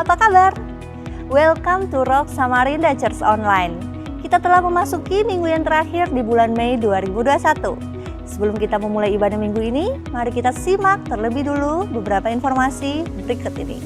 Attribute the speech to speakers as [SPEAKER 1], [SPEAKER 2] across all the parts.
[SPEAKER 1] apa kabar? Welcome to Rock Samarinda Church Online. Kita telah memasuki minggu yang terakhir di bulan Mei 2021. Sebelum kita memulai ibadah minggu ini, mari kita simak terlebih dulu beberapa informasi berikut ini.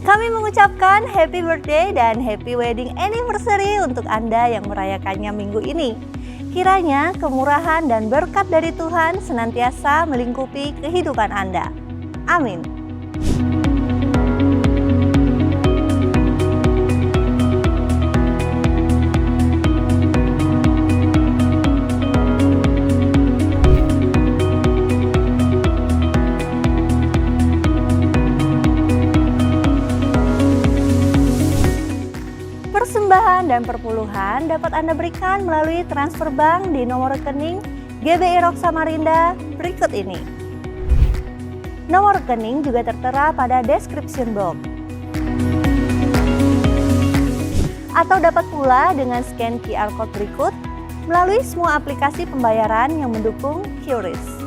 [SPEAKER 1] Kami mengucapkan happy birthday dan happy wedding anniversary untuk Anda yang merayakannya minggu ini. Kiranya kemurahan dan berkat dari Tuhan senantiasa melingkupi kehidupan Anda. Amin. Persembahan dan perpuluhan dapat Anda berikan melalui transfer bank di nomor rekening GBI Rock Samarinda berikut ini. Nomor rekening juga tertera pada description box. Atau dapat pula dengan scan QR Code berikut melalui semua aplikasi pembayaran yang mendukung QRIS.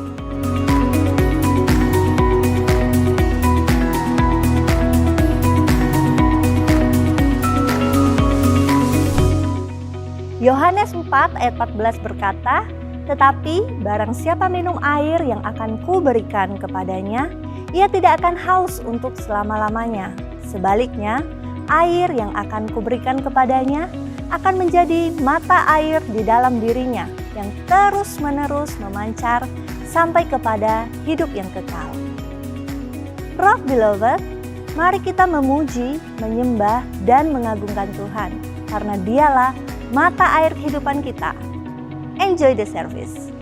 [SPEAKER 1] Yohanes 4 ayat 14 berkata, "Tetapi barang siapa minum air yang akan kuberikan kepadanya, ia tidak akan haus untuk selama-lamanya. Sebaliknya, air yang akan kuberikan kepadanya akan menjadi mata air di dalam dirinya yang terus-menerus memancar sampai kepada hidup yang kekal." Rock Beloved, mari kita memuji, menyembah, dan mengagungkan Tuhan, karena Dialah mata air kehidupan kita. Enjoy the service.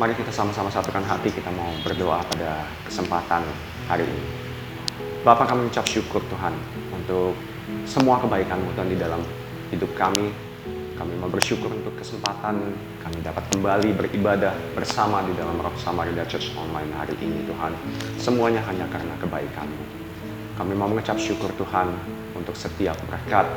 [SPEAKER 2] Mari kita sama-sama satukan hati, kita mau berdoa pada kesempatan hari ini. Bapa, kami ucap syukur Tuhan untuk semua kebaikan-Mu Tuhan di dalam hidup kami. Kami mau bersyukur untuk kesempatan kami dapat kembali beribadah bersama di dalam Rock Samarinda Church Online hari ini Tuhan. Semuanya hanya karena kebaikan-Mu. Kami mau mengucap syukur Tuhan untuk setiap berkat,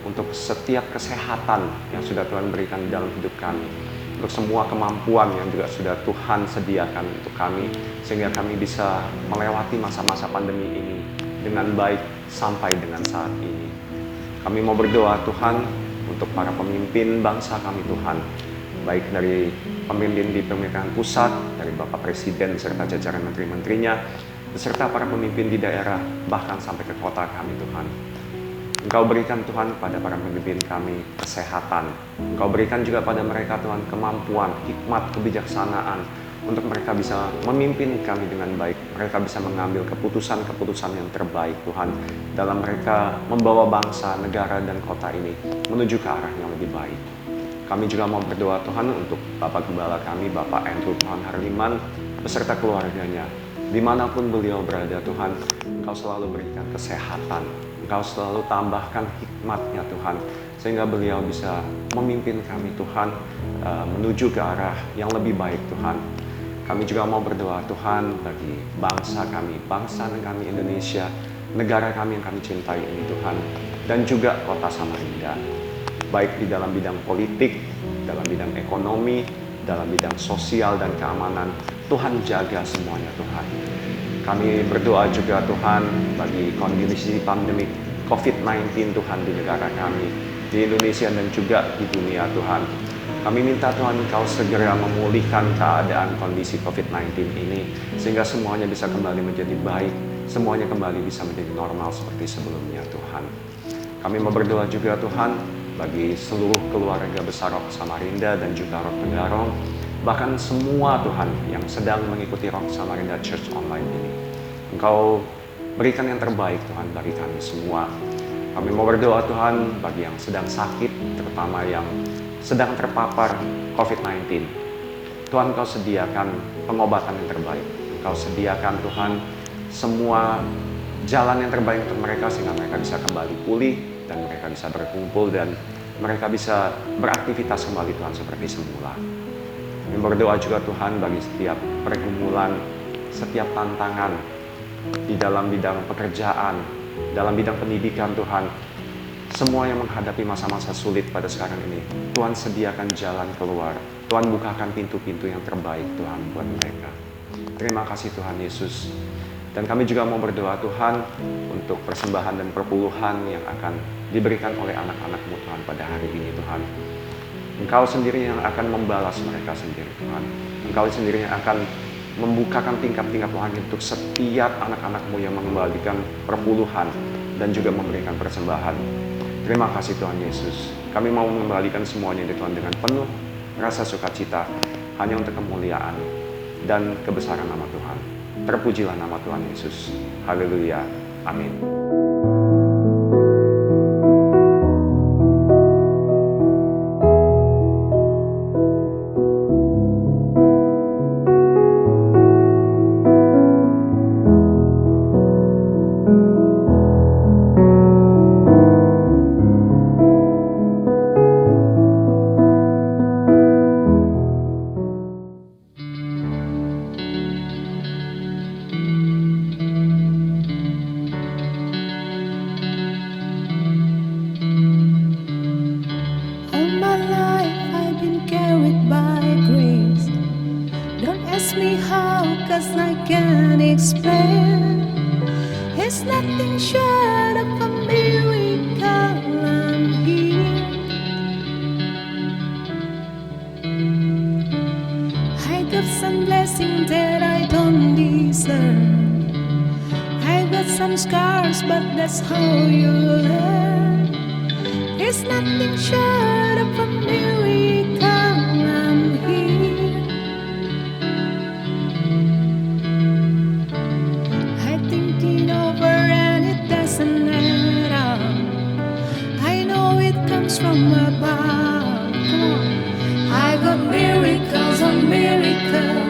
[SPEAKER 2] untuk setiap kesehatan yang sudah Tuhan berikan di dalam hidup kami, untuk semua kemampuan yang juga sudah Tuhan sediakan untuk kami, sehingga kami bisa melewati masa-masa pandemi ini dengan baik sampai dengan saat ini. Kami mau berdoa Tuhan untuk para pemimpin bangsa kami Tuhan, baik dari pemimpin di pemerintahan pusat, dari Bapak Presiden beserta jajaran menteri-menterinya, beserta para pemimpin di daerah, bahkan sampai ke kota kami Tuhan. Engkau berikan Tuhan pada para pemimpin kami kesehatan. Engkau berikan juga pada mereka Tuhan kemampuan, hikmat, kebijaksanaan untuk mereka bisa memimpin kami dengan baik. Mereka bisa mengambil keputusan-keputusan yang terbaik Tuhan dalam mereka membawa bangsa, negara, dan kota ini menuju ke arah yang lebih baik. Kami juga mau berdoa Tuhan untuk Bapak Gembala kami, Bapak Andrew Tuhan Harliman, beserta keluarganya. Dimanapun beliau berada Tuhan, Engkau selalu berikan kesehatan. Engkau selalu tambahkan hikmatnya Tuhan, sehingga beliau bisa memimpin kami Tuhan menuju ke arah yang lebih baik Tuhan. Kami juga mau berdoa Tuhan bagi bangsa kami Indonesia, negara kami yang kami cintai ini Tuhan, dan juga kota Samarinda, baik di dalam bidang politik, dalam bidang ekonomi, dalam bidang sosial dan keamanan. Tuhan jaga semuanya Tuhan. Kami berdoa juga Tuhan bagi kondisi pandemi COVID-19 Tuhan di negara kami, di Indonesia dan juga di dunia Tuhan. Kami minta Tuhan Engkau segera memulihkan keadaan kondisi COVID-19 ini, sehingga semuanya bisa kembali menjadi baik, semuanya kembali bisa menjadi normal seperti sebelumnya Tuhan. Kami mau berdoa juga Tuhan bagi seluruh keluarga besar Rock Samarinda dan juga Rock Tenggarong, bahkan semua Tuhan yang sedang mengikuti Rock Samarinda Church Online ini. Engkau berikan yang terbaik Tuhan bagi kami semua. Kami mau berdoa Tuhan bagi yang sedang sakit, terutama yang sedang terpapar COVID-19. Tuhan Engkau sediakan pengobatan yang terbaik. Engkau sediakan Tuhan semua jalan yang terbaik untuk mereka, sehingga mereka bisa kembali pulih dan mereka bisa berkumpul dan mereka bisa beraktivitas kembali Tuhan seperti semula. Kami berdoa juga Tuhan bagi setiap pergumulan, setiap tantangan di dalam bidang pekerjaan, dalam bidang pendidikan Tuhan. Semua yang menghadapi masa-masa sulit pada sekarang ini, Tuhan sediakan jalan keluar. Tuhan bukakan pintu-pintu yang terbaik Tuhan buat mereka. Terima kasih Tuhan Yesus. Dan kami juga mau berdoa Tuhan untuk persembahan dan perpuluhan yang akan diberikan oleh anak-anak-Mu Tuhan pada hari ini Tuhan. Engkau sendiri yang akan membalas mereka sendiri Tuhan. Engkau sendiri yang akan membukakan tingkap-tingkap langit untuk setiap anak-anak-Mu yang mengembalikan perpuluhan dan juga memberikan persembahan. Terima kasih Tuhan Yesus. Kami mau mengembalikan semuanya di Tuhan dengan penuh rasa sukacita, hanya untuk kemuliaan dan kebesaran nama Tuhan. Terpujilah nama Tuhan Yesus. Haleluya. Amin.
[SPEAKER 3] Cause I can't explain. It's nothing short of a miracle. I'm here. I got some blessings that I don't deserve. I got some scars, but that's how you learn. It's nothing short of a miracle. I'm here. From above, I got miracles on miracles.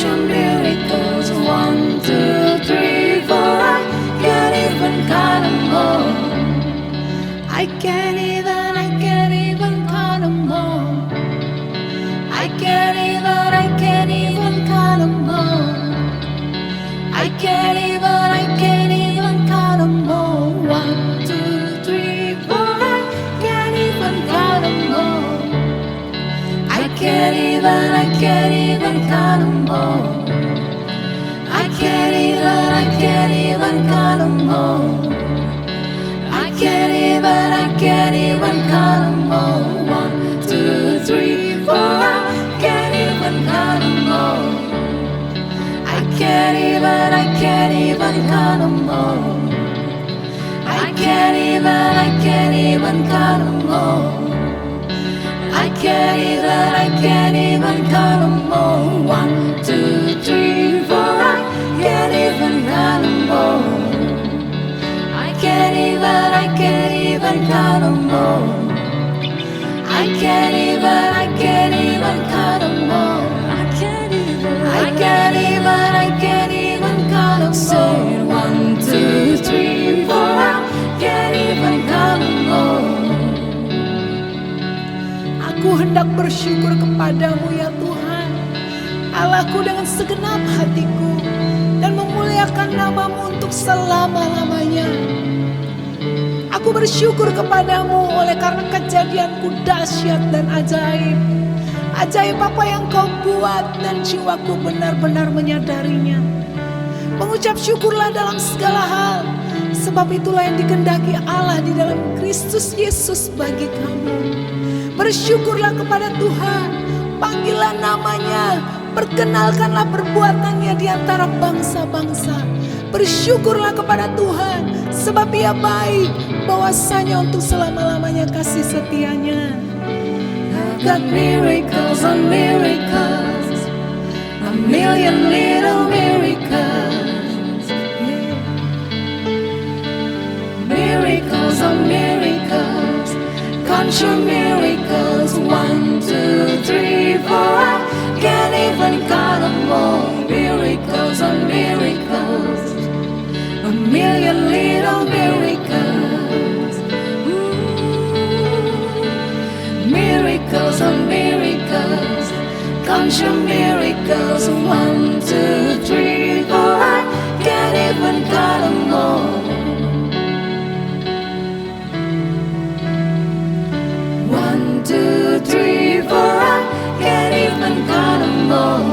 [SPEAKER 3] your miracles. 1, 2, 3, 4. I can't even count them all. I can't even count them all. I can't even count them all. I can't even count them all. 1, 2, 3, 4. I can't even count them all. I can't even count them all. I can't even count them all. I can't even count them all. 1, 2, 3, 4. I can't even count them all. I can't even count them all. I can't even count them all. I can't even count them all. 1, 2, 3, 4. I can't even count them all. I can't even count them all. I can't even count them all. I can't even count them all. Say 1, 2, 3, 4. I can't even count them all. Aku hendak bersyukur kepadamu ya Tuhan, Allahku dengan segenap hatiku, dan memuliakan namamu untuk selama-lamanya. Aku bersyukur kepadamu oleh karena kejadianku dahsyat dan ajaib. Ajaib apa yang kau buat dan jiwaku benar-benar menyadarinya. Mengucap syukurlah dalam segala hal, sebab itulah yang dikehendaki Allah di dalam Kristus Yesus bagi kamu. Bersyukurlah kepada Tuhan, panggillah namanya, perkenalkanlah perbuatannya di antara bangsa-bangsa. Bersyukurlah kepada Tuhan, sebab Ia baik, bahwasanya untuk selama-lamanya kasih setianya. I've got miracles on miracles, a million little miracles. Miracles on miracles, conjure miracles. 1, 2, 3, 4. I can't even count them all. Miracles on miracles, a million little miracles. Miracles on miracles, conjure miracles. 1, 2, 3, 4. I can't even count them all. 1, 2, 3, 4. I can't even count them all.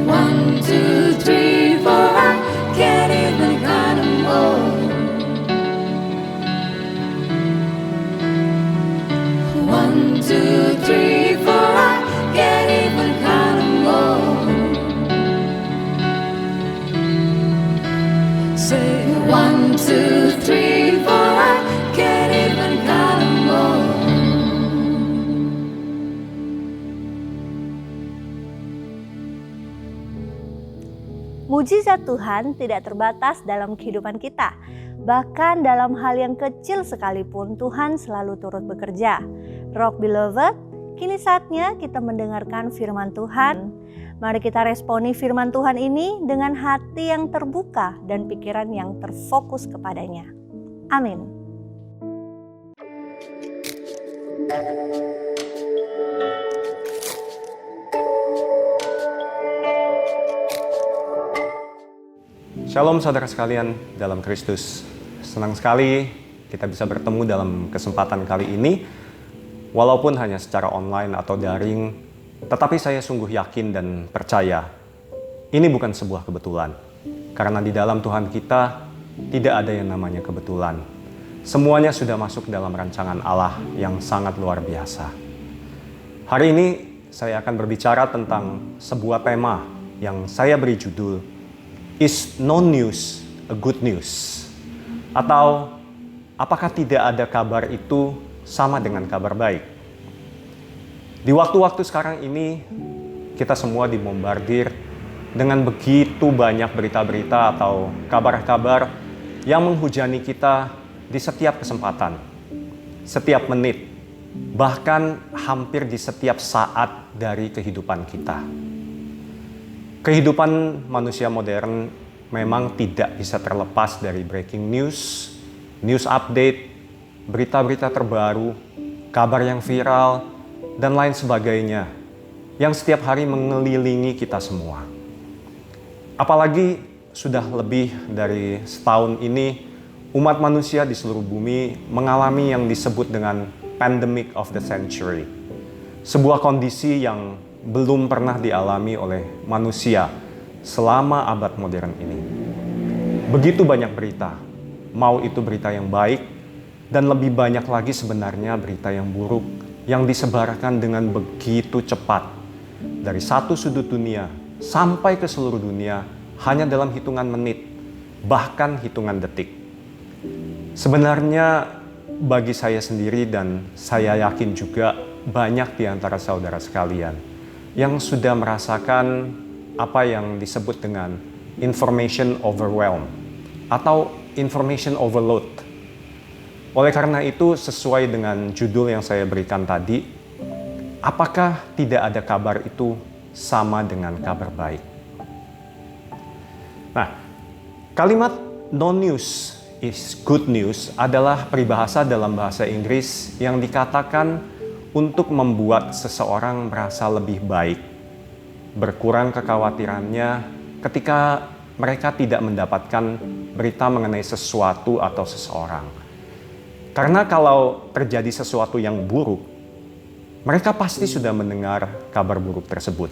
[SPEAKER 3] 1, 2, 3, 4. I can't even count them all. 1, 2, 3, 4. I can't even count them all. Say 1, 2, 3, 4. I can't even count them all.
[SPEAKER 1] Mujizat Tuhan tidak terbatas dalam kehidupan kita. Bahkan dalam hal yang kecil sekalipun Tuhan selalu turut bekerja. Rock Beloved, kini saatnya kita mendengarkan firman Tuhan. Mari kita responi firman Tuhan ini dengan hati yang terbuka dan pikiran yang terfokus kepadanya. Amin.
[SPEAKER 2] Shalom saudara sekalian dalam Kristus. Senang sekali kita bisa bertemu dalam kesempatan kali ini. Walaupun hanya secara online atau daring, tetapi saya sungguh yakin dan percaya ini bukan sebuah kebetulan. Karena di dalam Tuhan kita tidak ada yang namanya kebetulan. Semuanya sudah masuk dalam rancangan Allah yang sangat luar biasa. Hari ini saya akan berbicara tentang sebuah tema yang saya beri judul Is no news a good news? Atau apakah tidak ada kabar itu sama dengan kabar baik? Di waktu-waktu sekarang ini kita semua dibombardir dengan begitu banyak berita-berita atau kabar-kabar yang menghujani kita di setiap kesempatan, setiap menit, bahkan hampir di setiap saat dari kehidupan kita. Kehidupan manusia modern memang tidak bisa terlepas dari breaking news, news update, berita-berita terbaru, kabar yang viral, dan lain sebagainya yang setiap hari mengelilingi kita semua. Apalagi sudah lebih dari setahun ini, umat manusia di seluruh bumi mengalami yang disebut dengan pandemic of the century. Sebuah kondisi yang belum pernah dialami oleh manusia selama abad modern ini. Begitu banyak berita, mau itu berita yang baik, dan lebih banyak lagi sebenarnya berita yang buruk yang disebarkan dengan begitu cepat dari satu sudut dunia sampai ke seluruh dunia hanya dalam hitungan menit, bahkan hitungan detik. Sebenarnya bagi saya sendiri dan saya yakin juga banyak di antara saudara sekalian yang sudah merasakan apa yang disebut dengan information overwhelm atau information overload. Oleh karena itu, sesuai dengan judul yang saya berikan tadi, apakah tidak ada kabar itu sama dengan kabar baik? Nah, kalimat no news is good news adalah peribahasa dalam bahasa Inggris yang dikatakan untuk membuat seseorang merasa lebih baik, berkurang kekhawatirannya ketika mereka tidak mendapatkan berita mengenai sesuatu atau seseorang. Karena kalau terjadi sesuatu yang buruk, mereka pasti sudah mendengar kabar buruk tersebut.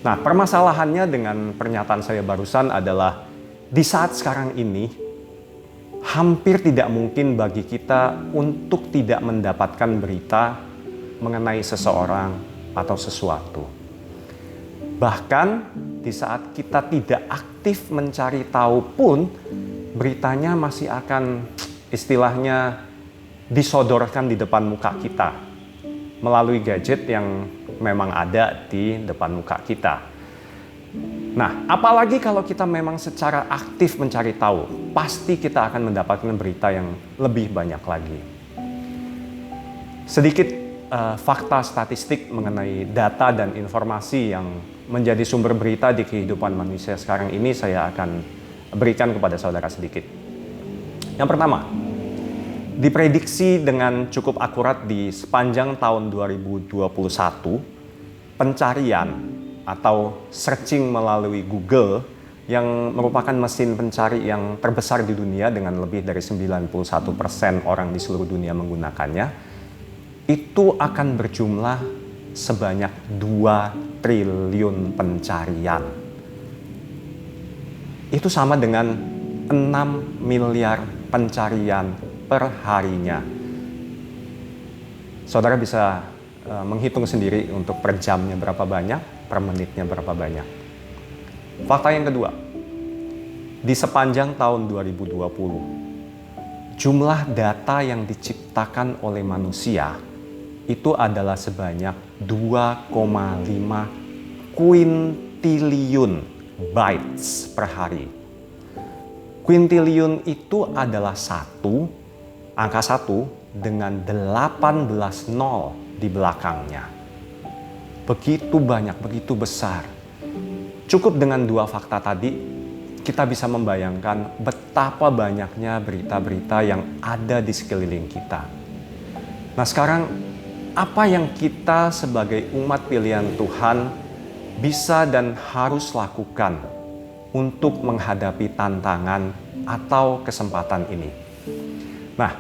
[SPEAKER 2] Nah, permasalahannya dengan pernyataan saya barusan adalah di saat sekarang ini, hampir tidak mungkin bagi kita untuk tidak mendapatkan berita mengenai seseorang atau sesuatu. Bahkan di saat kita tidak aktif mencari tahu pun, beritanya masih akan istilahnya disodorkan di depan muka kita melalui gadget yang memang ada di depan muka kita. Nah, apalagi kalau kita memang secara aktif mencari tahu, pasti kita akan mendapatkan berita yang lebih banyak lagi. Sedikit fakta statistik mengenai data dan informasi yang menjadi sumber berita di kehidupan manusia sekarang ini saya akan berikan kepada saudara sedikit. Yang pertama, diprediksi dengan cukup akurat di sepanjang tahun 2021, pencarian atau searching melalui Google yang merupakan mesin pencari yang terbesar di dunia dengan lebih dari 91% orang di seluruh dunia menggunakannya, itu akan berjumlah sebanyak 2 triliun pencarian. Itu sama dengan 6 miliar pencarian per harinya. Saudara bisa menghitung sendiri untuk per jamnya berapa banyak, per menitnya berapa banyak. Fakta yang kedua, di sepanjang tahun 2020, jumlah data yang diciptakan oleh manusia itu adalah sebanyak 2,5 kuintiliun bytes per hari. Kuintiliun itu adalah angka 1 dengan 18 nol di belakangnya. Begitu banyak, begitu besar. Cukup dengan 2 fakta tadi, kita bisa membayangkan betapa banyaknya berita-berita yang ada di sekeliling kita. Nah, sekarang apa yang kita sebagai umat pilihan Tuhan bisa dan harus lakukan untuk menghadapi tantangan atau kesempatan ini? Nah,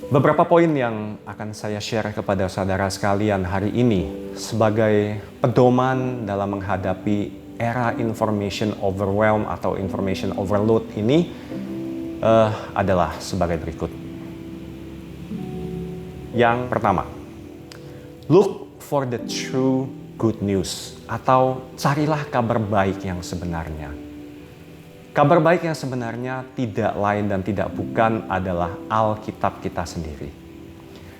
[SPEAKER 2] beberapa poin yang akan saya share kepada saudara sekalian hari ini sebagai pedoman dalam menghadapi era information overwhelm atau information overload ini adalah sebagai berikut. Yang pertama, look for the true good news atau carilah kabar baik yang sebenarnya. Kabar baik yang sebenarnya tidak lain dan tidak bukan adalah Alkitab kita sendiri.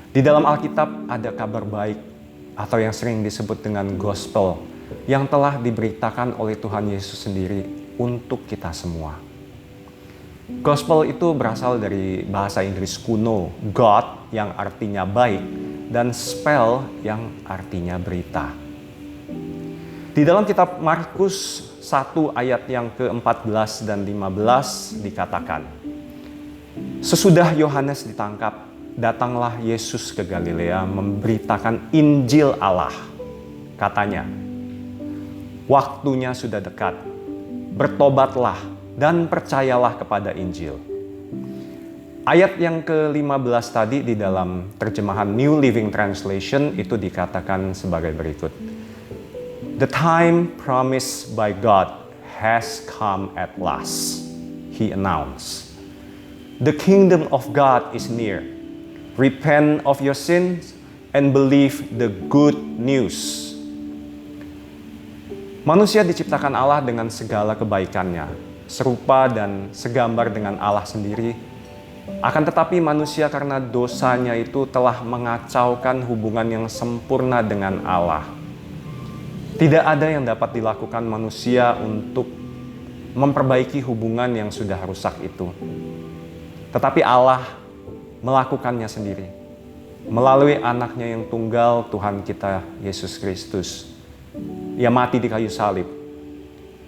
[SPEAKER 2] Di dalam Alkitab ada kabar baik atau yang sering disebut dengan gospel yang telah diberitakan oleh Tuhan Yesus sendiri untuk kita semua. Gospel itu berasal dari bahasa Inggris kuno, God yang artinya baik, dan spell yang artinya berita. Di dalam kitab Markus 1 ayat yang ke-14 dan 15 dikatakan, sesudah Yohanes ditangkap, datanglah Yesus ke Galilea memberitakan Injil Allah. Katanya, waktunya sudah dekat, bertobatlah dan percayalah kepada Injil. Ayat yang ke-15 tadi di dalam terjemahan New Living Translation itu dikatakan sebagai berikut. The time promised by God has come at last, he announced. The kingdom of God is near. Repent of your sins and believe the good news. Manusia diciptakan Allah dengan segala kebaikannya, serupa dan segambar dengan Allah sendiri. Akan tetapi manusia karena dosanya itu telah mengacaukan hubungan yang sempurna dengan Allah. Tidak ada yang dapat dilakukan manusia untuk memperbaiki hubungan yang sudah rusak itu. Tetapi Allah melakukannya sendiri melalui anaknya yang tunggal, Tuhan kita Yesus Kristus. Ia mati di kayu salib,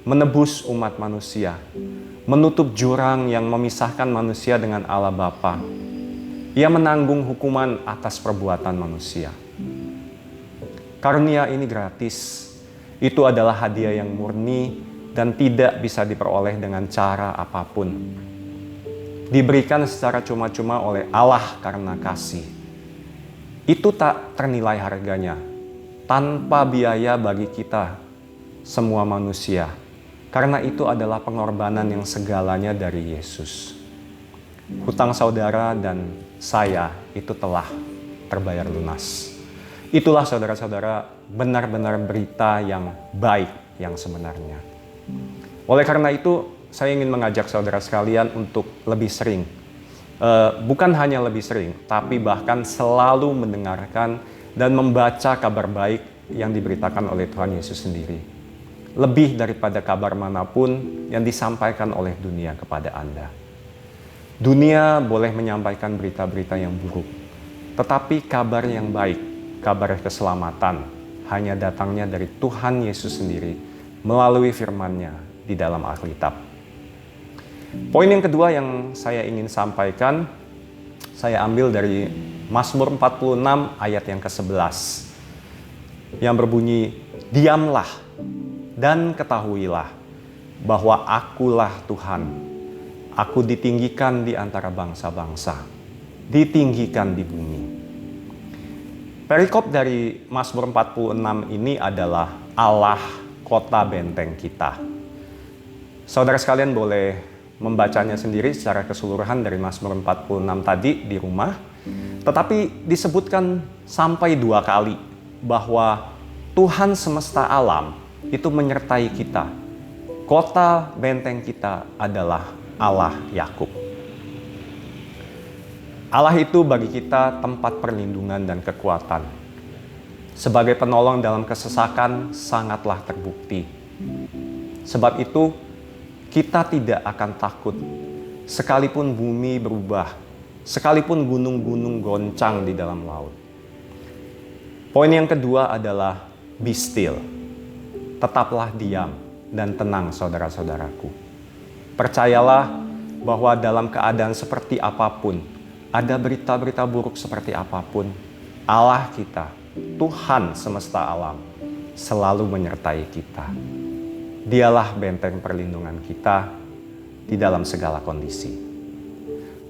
[SPEAKER 2] menebus umat manusia, menutup jurang yang memisahkan manusia dengan Allah Bapa. Ia menanggung hukuman atas perbuatan manusia. Karunia ini gratis. Itu adalah hadiah yang murni dan tidak bisa diperoleh dengan cara apapun. Diberikan secara cuma-cuma oleh Allah karena kasih. Itu tak ternilai harganya, tanpa biaya bagi kita, semua manusia. Karena itu adalah pengorbanan yang segalanya dari Yesus. Hutang saudara dan saya itu telah terbayar lunas. Itulah saudara-saudara benar-benar berita yang baik yang sebenarnya. Oleh karena itu, saya ingin mengajak saudara sekalian untuk lebih sering. Bukan hanya lebih sering, tapi bahkan selalu mendengarkan dan membaca kabar baik yang diberitakan oleh Tuhan Yesus sendiri. Lebih daripada kabar manapun yang disampaikan oleh dunia kepada Anda. Dunia boleh menyampaikan berita-berita yang buruk, tetapi kabar yang baik, kabar keselamatan, hanya datangnya dari Tuhan Yesus sendiri melalui firman-Nya di dalam Alkitab. Poin yang kedua yang saya ingin sampaikan, saya ambil dari Mazmur 46 ayat yang ke-11 yang berbunyi, diamlah dan ketahuilah bahwa akulah Tuhan. Aku ditinggikan di antara bangsa-bangsa, ditinggikan di bumi. Perikop dari Mazmur 46 ini adalah Allah kota benteng kita. Saudara sekalian boleh membacanya sendiri secara keseluruhan dari Mazmur 46 tadi di rumah. Tetapi disebutkan sampai 2 kali bahwa Tuhan semesta alam itu menyertai kita. Kota benteng kita adalah Allah Yakub. Allah itu bagi kita tempat perlindungan dan kekuatan. Sebagai penolong dalam kesesakan sangatlah terbukti. Sebab itu kita tidak akan takut sekalipun bumi berubah, sekalipun gunung-gunung goncang di dalam laut. Poin yang kedua adalah be still. Tetaplah diam dan tenang saudara-saudaraku. Percayalah bahwa dalam keadaan seperti apapun, ada berita-berita buruk seperti apapun, Allah kita, Tuhan semesta alam, selalu menyertai kita. Dialah benteng perlindungan kita di dalam segala kondisi.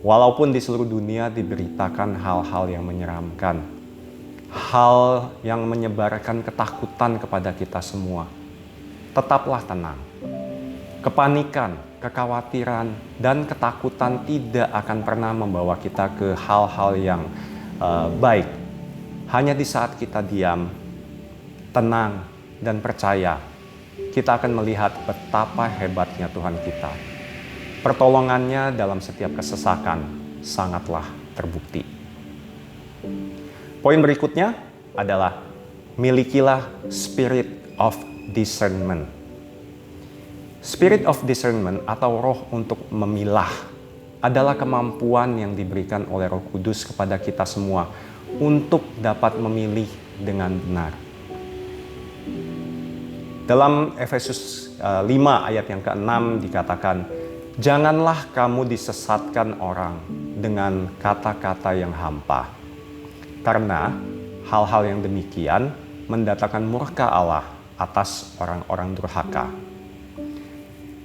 [SPEAKER 2] Walaupun di seluruh dunia diberitakan hal-hal yang menyeramkan, hal yang menyebarkan ketakutan kepada kita semua, tetaplah tenang. Kepanikan, kekhawatiran, dan ketakutan tidak akan pernah membawa kita ke hal-hal yang baik. Hanya di saat kita diam, tenang, dan percaya, kita akan melihat betapa hebatnya Tuhan kita. Pertolongannya dalam setiap kesesakan sangatlah terbukti. Poin berikutnya adalah milikilah spirit of discernment. Spirit of discernment atau roh untuk memilah adalah kemampuan yang diberikan oleh Roh Kudus kepada kita semua untuk dapat memilih dengan benar. Dalam Efesus 5 ayat yang ke-6 dikatakan, "Janganlah kamu disesatkan orang dengan kata-kata yang hampa, karena hal-hal yang demikian mendatangkan murka Allah atas orang-orang durhaka."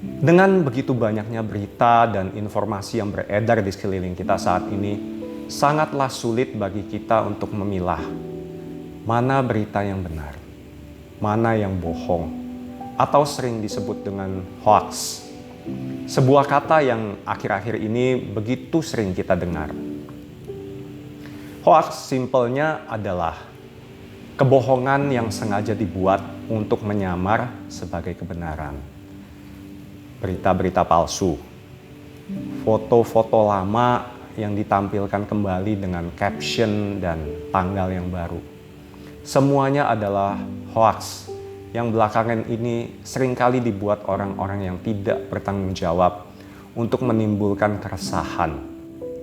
[SPEAKER 2] Dengan begitu banyaknya berita dan informasi yang beredar di sekeliling kita saat ini, sangatlah sulit bagi kita untuk memilah mana berita yang benar, mana yang bohong, atau sering disebut dengan hoax. Sebuah kata yang akhir-akhir ini begitu sering kita dengar. Hoax simpelnya adalah kebohongan yang sengaja dibuat untuk menyamar sebagai kebenaran. Berita-berita palsu, foto-foto lama yang ditampilkan kembali dengan caption dan tanggal yang baru. Semuanya adalah hoax yang belakangan ini seringkali dibuat orang-orang yang tidak bertanggung jawab untuk menimbulkan keresahan,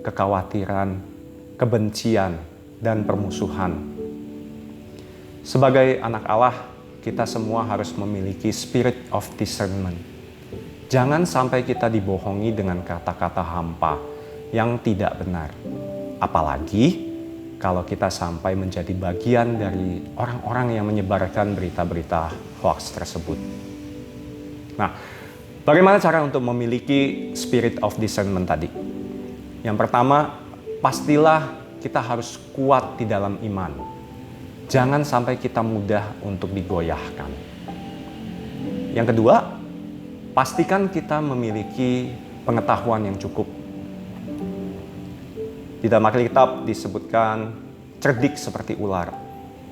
[SPEAKER 2] kekhawatiran, kebencian, dan permusuhan. Sebagai anak Allah, kita semua harus memiliki spirit of discernment. Jangan sampai kita dibohongi dengan kata-kata hampa yang tidak benar. Apalagi kalau kita sampai menjadi bagian dari orang-orang yang menyebarkan berita-berita hoax tersebut. Nah, bagaimana cara untuk memiliki spirit of discernment tadi? Yang pertama, pastilah kita harus kuat di dalam iman. Jangan sampai kita mudah untuk digoyahkan. Yang kedua, pastikan kita memiliki pengetahuan yang cukup. Di dalam Alkitab disebutkan cerdik seperti ular,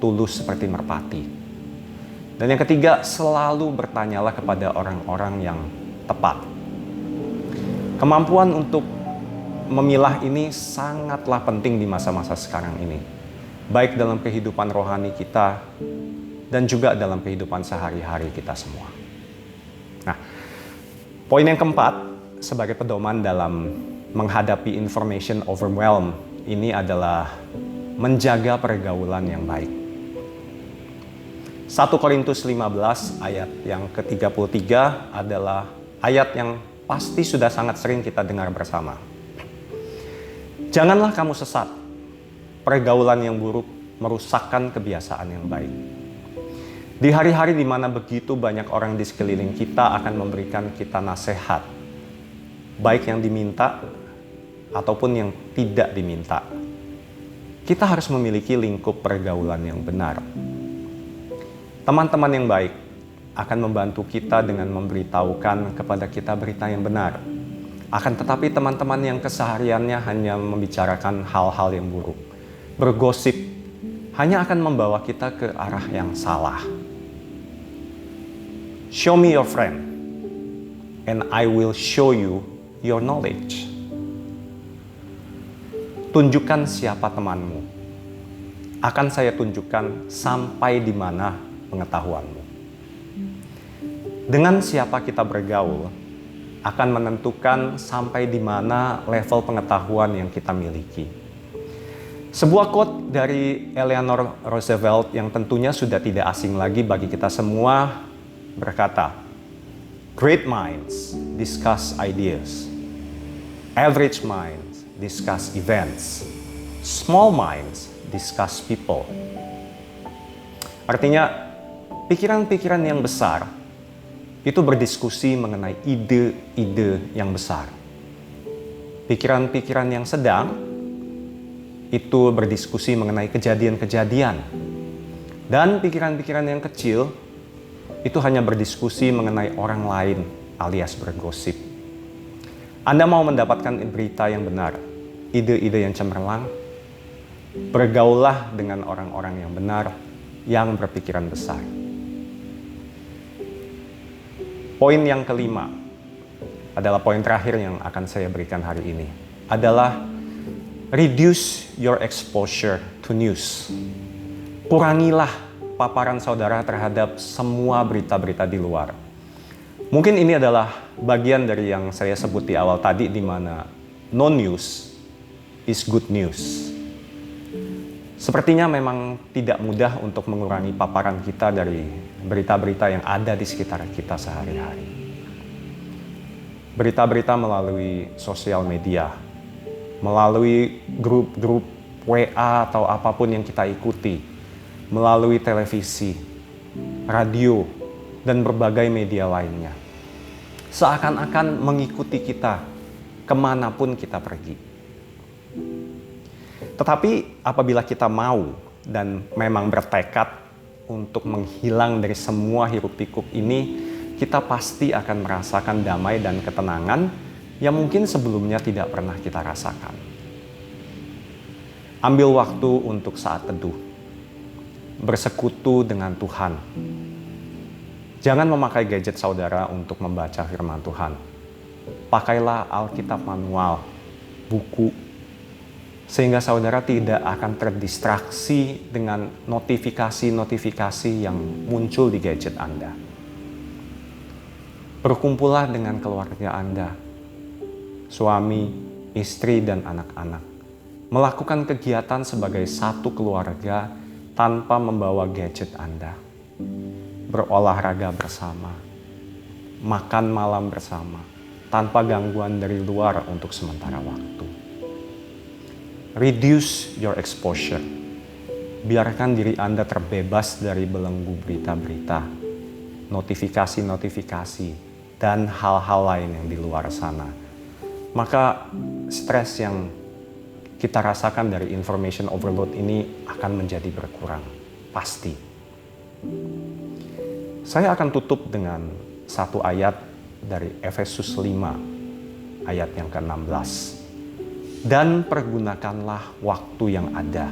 [SPEAKER 2] tulus seperti merpati. Dan yang ketiga, selalu bertanyalah kepada orang-orang yang tepat. Kemampuan untuk memilah ini sangatlah penting di masa-masa sekarang ini. Baik dalam kehidupan rohani kita dan juga dalam kehidupan sehari-hari kita semua. Nah, poin yang keempat, sebagai pedoman dalam menghadapi information overwhelm, ini adalah menjaga pergaulan yang baik. 1 Korintus 15 ayat yang ke-33 adalah ayat yang pasti sudah sangat sering kita dengar bersama. Janganlah kamu sesat, pergaulan yang buruk merusakkan kebiasaan yang baik. Di hari-hari di mana begitu banyak orang di sekeliling kita akan memberikan kita nasihat, baik yang diminta ataupun yang tidak diminta, kita harus memiliki lingkup pergaulan yang benar. Teman-teman yang baik akan membantu kita dengan memberitahukan kepada kita berita yang benar. Akan tetapi teman-teman yang kesehariannya hanya membicarakan hal-hal yang buruk, bergosip, hanya akan membawa kita ke arah yang salah. Show me your friend, and I will show you your knowledge. Tunjukkan siapa temanmu, akan saya tunjukkan sampai di mana pengetahuanmu. Dengan siapa kita bergaul, akan menentukan sampai di mana level pengetahuan yang kita miliki. Sebuah quote dari Eleanor Roosevelt yang tentunya sudah tidak asing lagi bagi kita semua berkata, "Great minds discuss ideas. Average minds discuss events. Small minds discuss people." Artinya, pikiran-pikiran yang besar itu berdiskusi mengenai ide-ide yang besar. Pikiran-pikiran yang sedang itu berdiskusi mengenai kejadian-kejadian. Dan pikiran-pikiran yang kecil itu hanya berdiskusi mengenai orang lain alias bergosip. Anda mau mendapatkan berita yang benar, ide-ide yang cemerlang, bergaullah dengan orang-orang yang benar, yang berpikiran besar. Poin yang kelima adalah poin terakhir yang akan saya berikan hari ini, adalah reduce your exposure to news. Kurangilah paparan saudara terhadap semua berita-berita di luar. Mungkin ini adalah bagian dari yang saya sebut di awal tadi, di mana no news is good news. Sepertinya memang tidak mudah untuk mengurangi paparan kita dari berita-berita yang ada di sekitar kita sehari-hari. Berita-berita melalui sosial media, melalui grup-grup WA atau apapun yang kita ikuti, melalui televisi, radio, dan berbagai media lainnya. Seakan-akan mengikuti kita kemanapun kita pergi. Tetapi apabila kita mau dan memang bertekad untuk menghilang dari semua hiruk-pikuk ini, kita pasti akan merasakan damai dan ketenangan yang mungkin sebelumnya tidak pernah kita rasakan. Ambil waktu untuk saat teduh, bersekutu dengan Tuhan. Jangan memakai gadget saudara untuk membaca firman Tuhan. Pakailah Alkitab manual, buku, sehingga saudara tidak akan terdistraksi dengan notifikasi-notifikasi yang muncul di gadget Anda. Berkumpullah dengan keluarga Anda, suami, istri, dan anak-anak. Melakukan kegiatan sebagai satu keluarga tanpa membawa gadget Anda. Berolahraga bersama, makan malam bersama, tanpa gangguan dari luar untuk sementara waktu. Reduce your exposure. Biarkan diri Anda terbebas dari belenggu berita-berita, notifikasi-notifikasi, dan hal-hal lain yang di luar sana. Maka stres yang kita rasakan dari information overload ini akan menjadi berkurang, pasti. Saya akan tutup dengan satu ayat dari Efesus 5, ayat yang ke-16. Dan pergunakanlah waktu yang ada,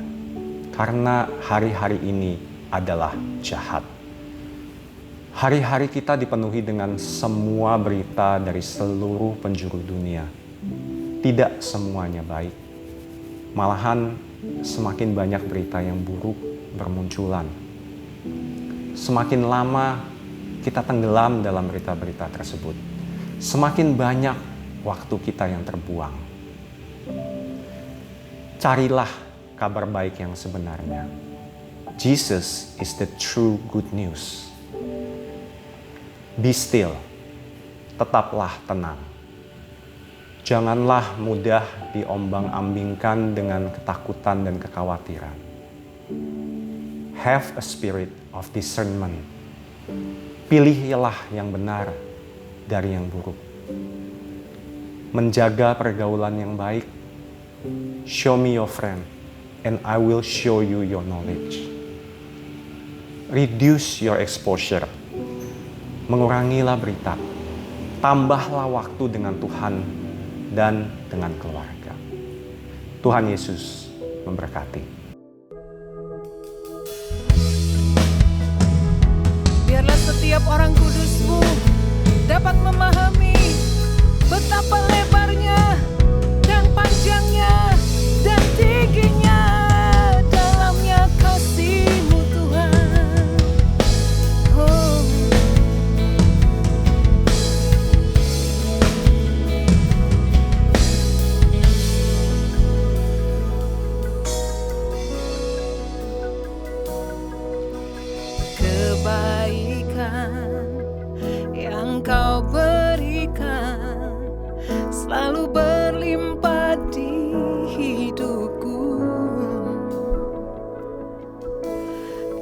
[SPEAKER 2] karena hari-hari ini adalah jahat. Hari-hari kita dipenuhi dengan semua berita dari seluruh penjuru dunia. Tidak semuanya baik. Malahan semakin banyak berita yang buruk bermunculan. Semakin lama kita tenggelam dalam berita-berita tersebut, semakin banyak waktu kita yang terbuang. Carilah kabar baik yang sebenarnya. Jesus is the true good news. Be still, tetaplah tenang. Janganlah mudah diombang-ambingkan dengan ketakutan dan kekhawatiran. Have a spirit of discernment. Pilihlah yang benar dari yang buruk. Menjaga pergaulan yang baik. Show me your friend, and I will show you your knowledge. Reduce your exposure. Mengurangilah berita. Tambahlah waktu dengan Tuhan dan dengan keluarga. Tuhan Yesus memberkati.
[SPEAKER 3] Biarlah setiap orang kudus-Mu dapat memahami betapa lebarnya dan panjangnya dan tingginya dalamnya kasih-Mu Tuhan. Oh. Kebaikan yang Kau berikan selalu berlimpah di hidupku,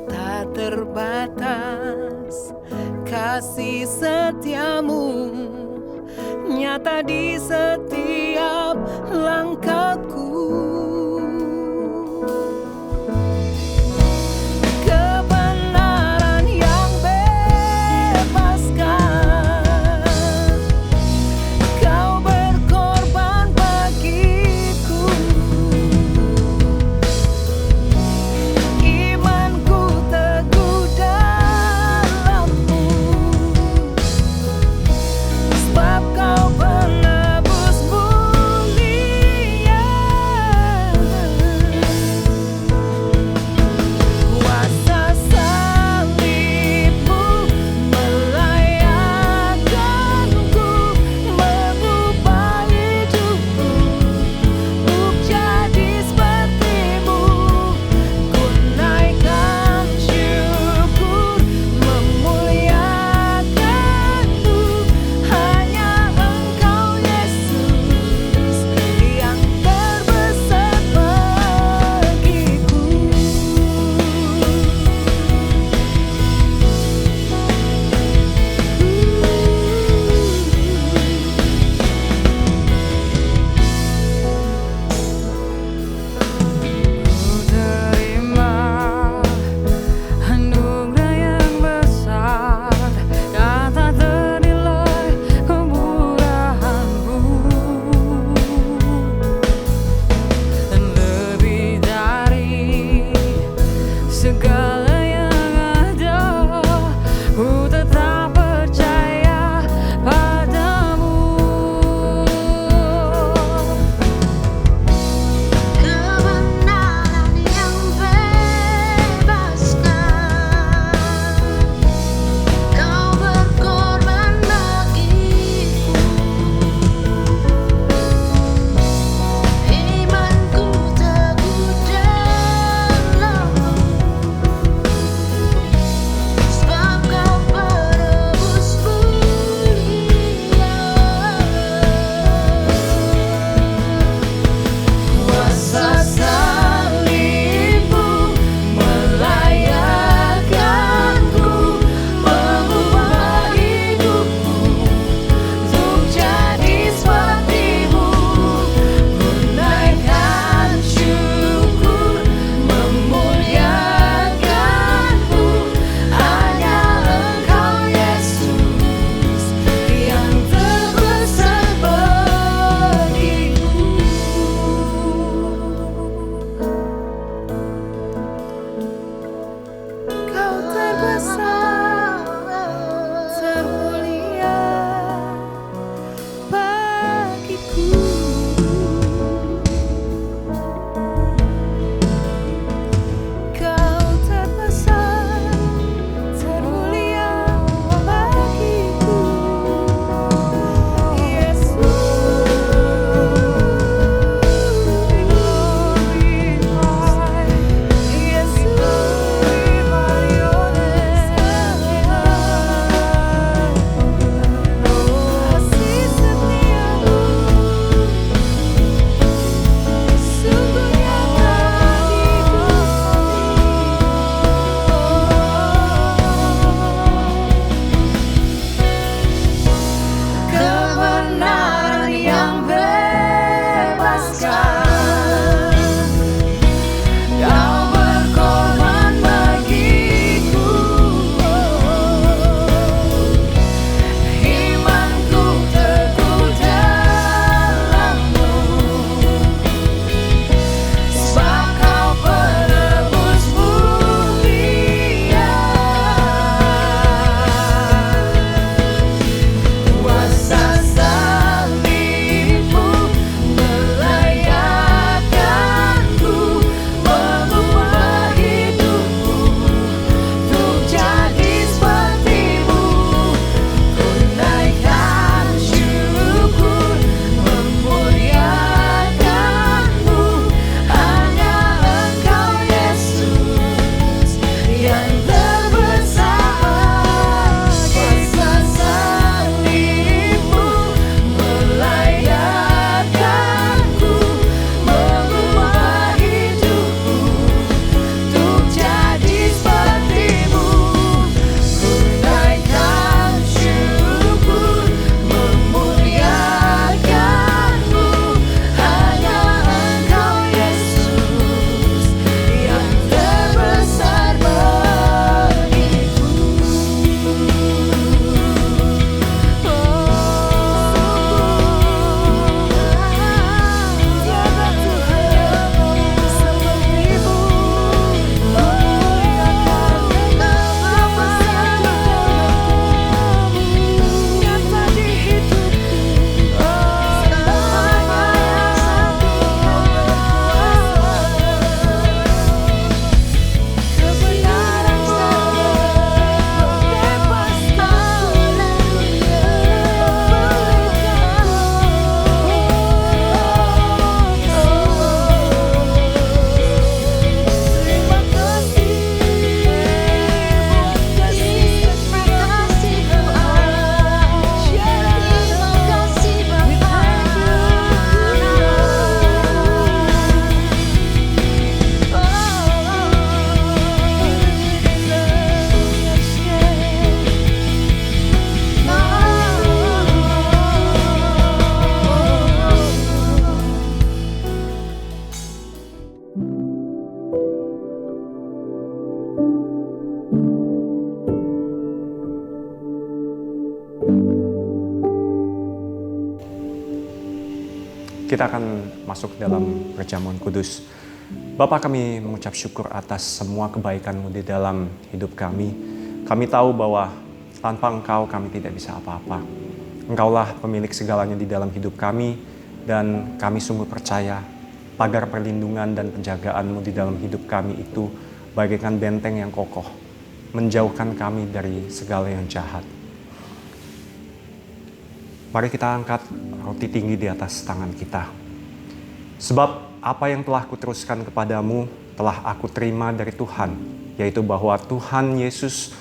[SPEAKER 3] tak terbatas kasih setia-Mu nyata di setiap langkahku. Kebenaran yang bebaskan, Kau berkorban bagiku. Imanku teguh dalam-Mu, sebab Kau penebus mulia.
[SPEAKER 2] Kita akan masuk dalam perjamuan kudus. Bapa, kami mengucap syukur atas semua kebaikan-Mu di dalam hidup kami. Kami tahu bahwa tanpa Engkau kami tidak bisa apa-apa. Engkaulah pemilik segalanya di dalam hidup kami, dan kami sungguh percaya pagar perlindungan dan penjagaan-Mu di dalam hidup kami itu bagaikan benteng yang kokoh, menjauhkan kami dari segala yang jahat. Mari kita angkat roti tinggi di atas tangan kita. Sebab apa yang telah kuteruskan kepadamu telah aku terima dari Tuhan, yaitu bahwa Tuhan Yesus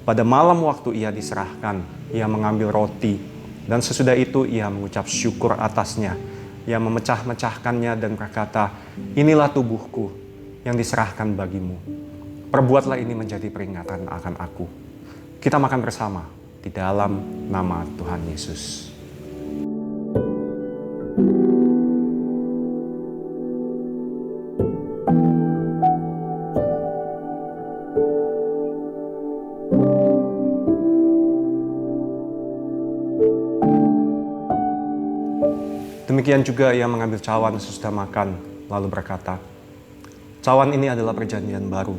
[SPEAKER 2] pada malam waktu Ia diserahkan, Ia mengambil roti, dan sesudah itu Ia mengucap syukur atasnya. Ia memecah-mecahkannya dan berkata, "Inilah tubuhku yang diserahkan bagimu. Perbuatlah ini menjadi peringatan akan aku." Kita makan bersama di dalam nama Tuhan Yesus. Demikian juga Ia mengambil cawan sesudah makan, lalu berkata, "Cawan ini adalah perjanjian baru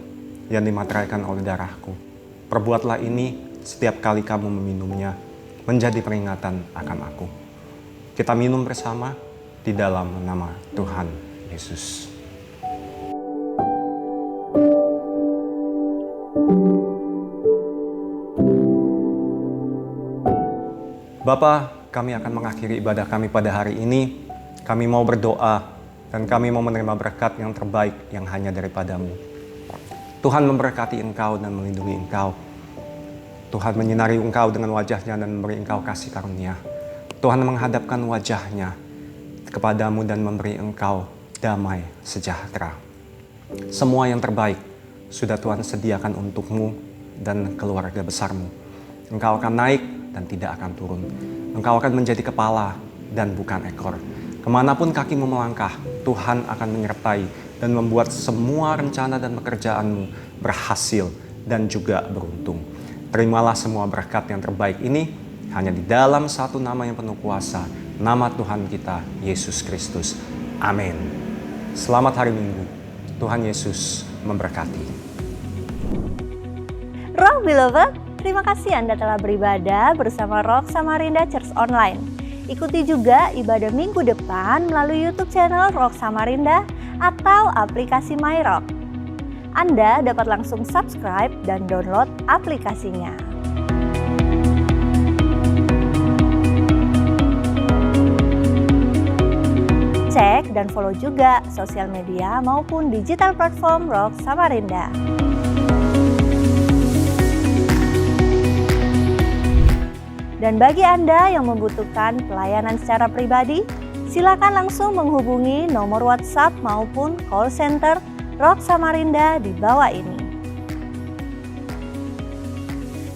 [SPEAKER 2] yang dimateraikan oleh darahku. Perbuatlah ini setiap kali kamu meminumnya, menjadi peringatan akan aku." Kita minum bersama di dalam nama Tuhan Yesus. Bapa, kami akan mengakhiri ibadah kami pada hari ini. Kami mau berdoa dan kami mau menerima berkat yang terbaik yang hanya daripada-Mu. Tuhan memberkati Engkau dan melindungi Engkau. Tuhan menyinari Engkau dengan wajah-Nya dan memberi Engkau kasih karunia. Tuhan menghadapkan wajah-Nya kepadamu dan memberi Engkau damai sejahtera. Semua yang terbaik sudah Tuhan sediakan untukmu dan keluarga besarmu. Engkau akan naik dan tidak akan turun. Engkau akan menjadi kepala dan bukan ekor. Kemanapun kakimu melangkah, Tuhan akan menyertai dan membuat semua rencana dan pekerjaanmu berhasil dan juga beruntung. Terimalah semua berkat yang terbaik ini hanya di dalam satu nama yang penuh kuasa, nama Tuhan kita, Yesus Kristus. Amin. Selamat hari Minggu. Tuhan Yesus memberkati.
[SPEAKER 1] Rock Beloved, terima kasih Anda telah beribadah bersama Rock Samarinda Church Online. Ikuti juga ibadah minggu depan melalui YouTube channel Rock Samarinda atau aplikasi MyRock. Anda dapat langsung subscribe dan download aplikasinya. Cek dan follow juga sosial media maupun digital platform Rock Samarinda. Dan bagi Anda yang membutuhkan pelayanan secara pribadi, silakan langsung menghubungi nomor WhatsApp maupun call center Rock Samarinda di bawah ini.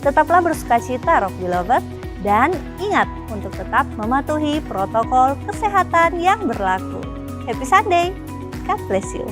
[SPEAKER 1] Tetaplah bersukacita Rock Beloved, dan ingat untuk tetap mematuhi protokol kesehatan yang berlaku. Happy Sunday, God bless you.